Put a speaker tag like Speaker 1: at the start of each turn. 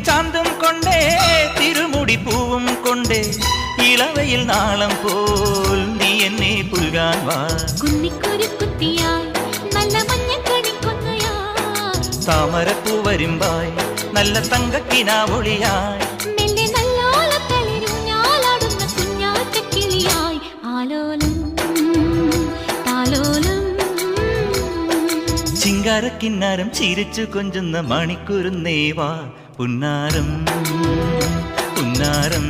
Speaker 1: ചാന്തും കൊണ്ടേ തിരുമുടി പൂവും കൊണ്ടേ ഇളവയിൽ നാളം പോൽ നീ എന്നെ പുൽകാൻ വാ.
Speaker 2: കുന്നിക്കൊരു കുത്തിയായി നല്ല മഞ്ഞക്കണിക്കൊന്നയായി
Speaker 1: താമരപ്പൂ വരുമ്പായി നല്ല തങ്കക്കിനാവൊളിയായി
Speaker 2: മെല്ലെ നല്ലോലത്തളിരുഞ്ഞാലാടുന്ന കുഞ്ഞാറ്റക്കിളിയായി ആലോലം താലോലം.
Speaker 1: ചിങ്കാരക്കിന്നാരം ചിരിച്ചു കൊഞ്ചുന്ന മണിക്കുരുന്നേവാ പുന്നാരം പുന്നാരം.